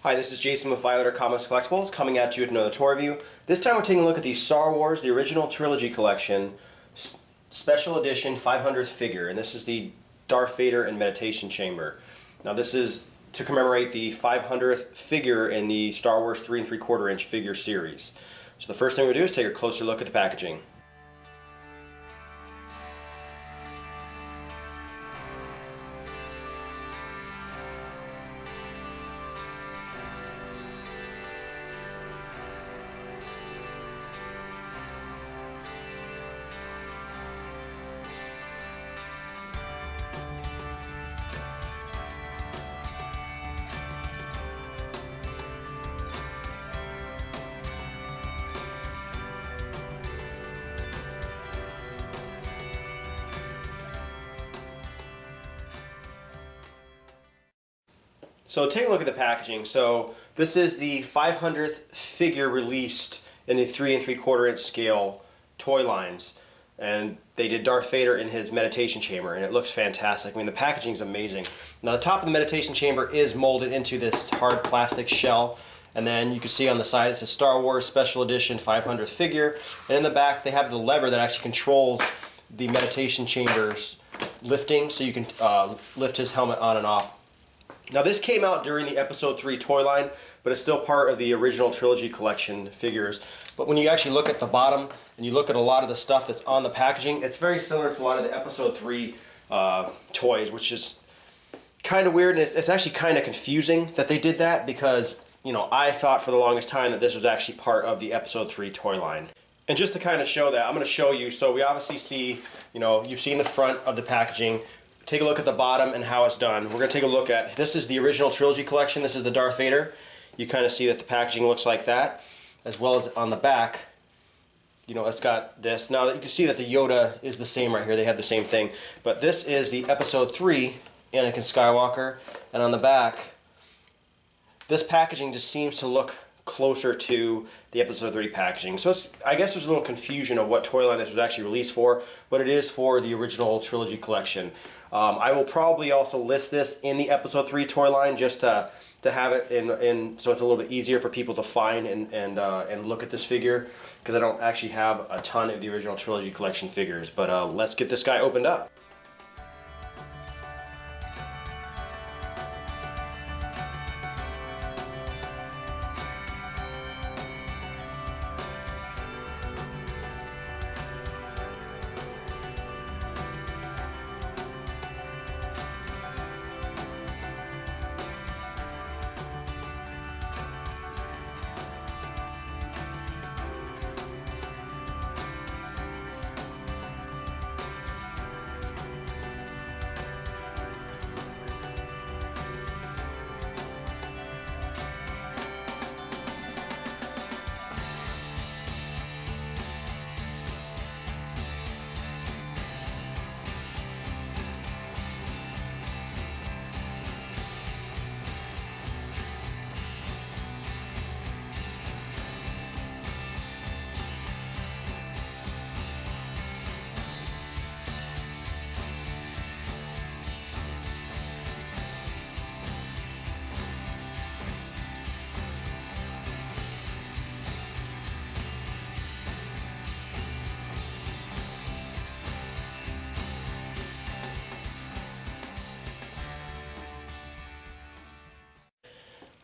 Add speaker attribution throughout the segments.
Speaker 1: Hi, this is Jason with Violator Comics Collectibles coming at you with another toy review. This time we're taking a look at the Star Wars, the original trilogy collection, special edition 500th figure, and this is the Darth Vader and Meditation Chamber. Now this is to commemorate the 500th figure in the Star Wars 3 3/4 inch figure series. So the first thing we do is take a closer look at the packaging. So take a look at the packaging. So this is the 500th figure released in the 3 3/4 inch scale toy lines, and they did Darth Vader in his meditation chamber, and it looks fantastic. I mean, the packaging is amazing. Now the top of the meditation chamber is molded into this hard plastic shell, and then you can see on the side it's a Star Wars Special Edition 500th figure, and in the back they have the lever that actually controls the meditation chamber's lifting, so you can lift his helmet on and off. Now this came out during the Episode 3 toy line, but it's still part of the original trilogy collection figures. But when you actually look at the bottom and you look at a lot of the stuff that's on the packaging, it's very similar to a lot of the Episode 3 toys, which is kind of weird, and it's actually kind of confusing that they did that, because, you know, I thought for the longest time that this was actually part of the Episode 3 toy line. And just to kind of show that, I'm going to show you. So we obviously see, you know, you've seen the front of the packaging. Take a look at the bottom and how it's done. We're going to take a look at, this is the original trilogy collection. This is the Darth Vader. You kind of see that the packaging looks like that, as well as on the back, you know, it's got this. Now you can see that the Yoda is the same right here. They have the same thing. But this is the Episode 3 Anakin Skywalker, and on the back, this packaging just seems to look closer to the Episode 3 packaging. So it's, I guess there's a little confusion of what toy line this was actually released for, but it is for the original trilogy collection. I will probably also list this in the Episode 3 toy line, just to have it in so it's a little bit easier for people to find and look at this figure, because I don't actually have a ton of the original trilogy collection figures. But let's get this guy opened up.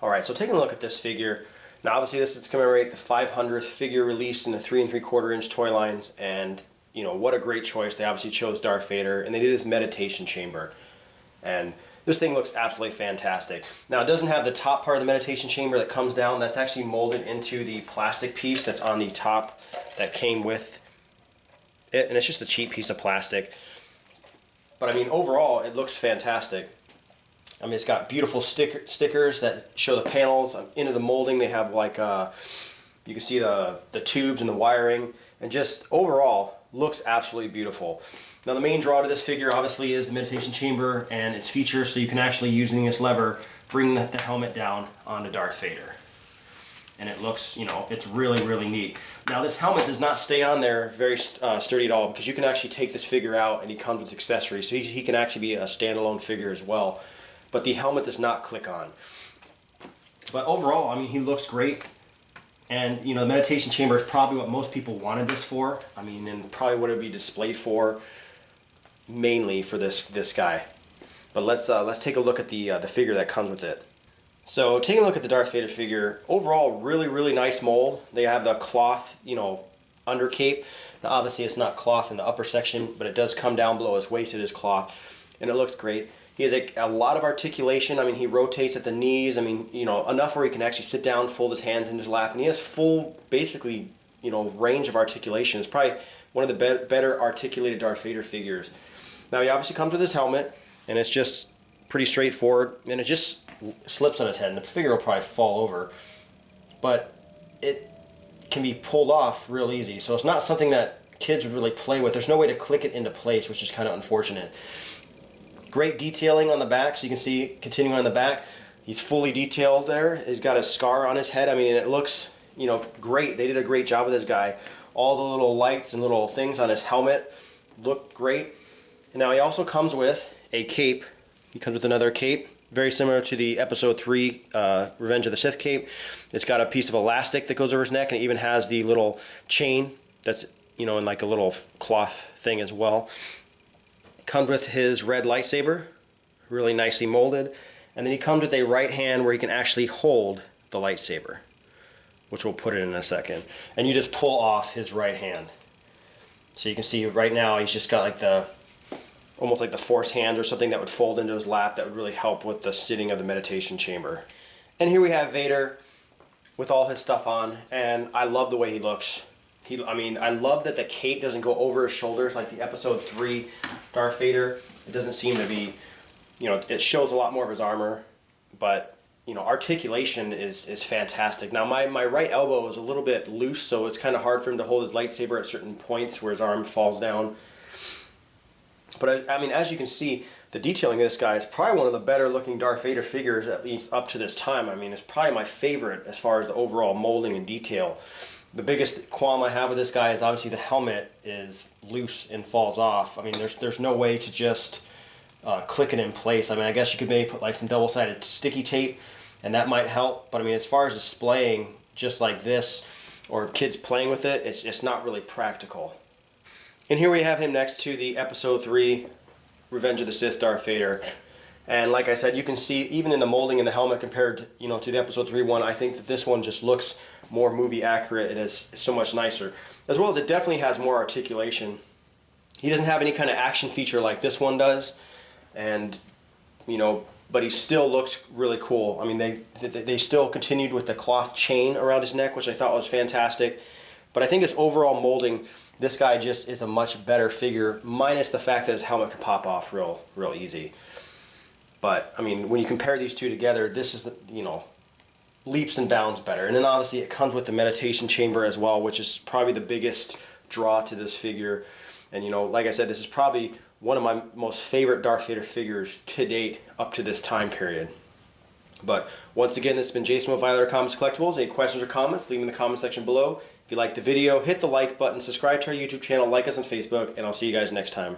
Speaker 1: Alright, so taking a look at this figure. Now obviously this is to commemorate the 500th figure released in the 3 3/4 inch toy lines, and you know, what a great choice. They obviously chose Darth Vader, and they did his meditation chamber. And this thing looks absolutely fantastic. Now it doesn't have the top part of the meditation chamber that comes down. That's actually molded into the plastic piece that's on the top that came with it, and it's just a cheap piece of plastic. But I mean, overall it looks fantastic. I mean, it's got beautiful stickers that show the panels into the molding. They have like, you can see the tubes and the wiring, and just overall looks absolutely beautiful. Now the main draw to this figure obviously is the meditation chamber and its features, so you can actually, using this lever, bring the helmet down onto Darth Vader. And it looks, you know, it's really, really neat. Now this helmet does not stay on there very sturdy at all, because you can actually take this figure out and he comes with accessories, so he can actually be a standalone figure as well. But the helmet does not click on. But overall, I mean, he looks great. And, you know, the meditation chamber is probably what most people wanted this for. I mean, and probably what it would be displayed for, mainly for this guy. But let's take a look at the figure that comes with it. So taking a look at the Darth Vader figure, overall really nice mold. They have the cloth, you know, under cape. Now obviously it's not cloth in the upper section, but it does come down below his waist. It is cloth, and it looks great. He has a lot of articulation. I mean, he rotates at the knees. I mean, you know, enough where he can actually sit down, fold his hands in his lap, and he has full, basically, you know, range of articulation. It's probably one of the better articulated Darth Vader figures. Now he obviously comes with his helmet, and it's just pretty straightforward, and it just slips on his head, and the figure will probably fall over, but it can be pulled off real easy. So it's not something that kids would really play with. There's no way to click it into place, which is kind of unfortunate. Great detailing on the back, so you can see, continuing on the back, he's fully detailed there. He's got a scar on his head. I mean, it looks, you know, great. They did a great job with this guy. All the little lights and little things on his helmet look great. And now he also comes with a cape. He comes with another cape, very similar to the Episode 3 Revenge of the Sith cape. It's got a piece of elastic that goes over his neck, and it even has the little chain that's, you know, in like a little cloth thing as well. Comes with his red lightsaber, really nicely molded. And then he comes with a right hand where he can actually hold the lightsaber, which we'll put it in a second. And you just pull off his right hand. So you can see right now he's just got like the, almost like the Force hand or something that would fold into his lap that would really help with the sitting of the meditation chamber. And here we have Vader with all his stuff on, and I love the way he looks. I mean, I love that the cape doesn't go over his shoulders like the Episode 3 Darth Vader. It doesn't seem to be, you know, it shows a lot more of his armor, but, you know, articulation is fantastic. Now, my right elbow is a little bit loose, so it's kind of hard for him to hold his lightsaber at certain points where his arm falls down. But I mean, as you can see, the detailing of this guy is probably one of the better looking Darth Vader figures, at least up to this time. I mean, it's probably my favorite as far as the overall molding and detail. The biggest qualm I have with this guy is obviously the helmet is loose and falls off. I mean, there's no way to just click it in place. I mean, I guess you could maybe put like some double-sided sticky tape, and that might help. But I mean, as far as displaying just like this, or kids playing with it, it's not really practical. And here we have him next to the Episode 3 Revenge of the Sith Darth Vader. And like I said, you can see even in the molding in the helmet compared to, you know, to the Episode 3 one, I think that this one just looks more movie accurate. It is so much nicer. As well as it definitely has more articulation. He doesn't have any kind of action feature like this one does. And, you know, but he still looks really cool. I mean, they still continued with the cloth chain around his neck, which I thought was fantastic. But I think his overall molding, this guy just is a much better figure, minus the fact that his helmet can pop off real easy. But, I mean, when you compare these two together, this is, you know, leaps and bounds better. And then obviously it comes with the meditation chamber as well, which is probably the biggest draw to this figure. And, you know, like I said, this is probably one of my most favorite Darth Vader figures to date up to this time period. But once again, this has been Jason with Violator Comics Collectibles. Any questions or comments, leave them in the comment section below. If you liked the video, hit the like button, subscribe to our YouTube channel, like us on Facebook, and I'll see you guys next time.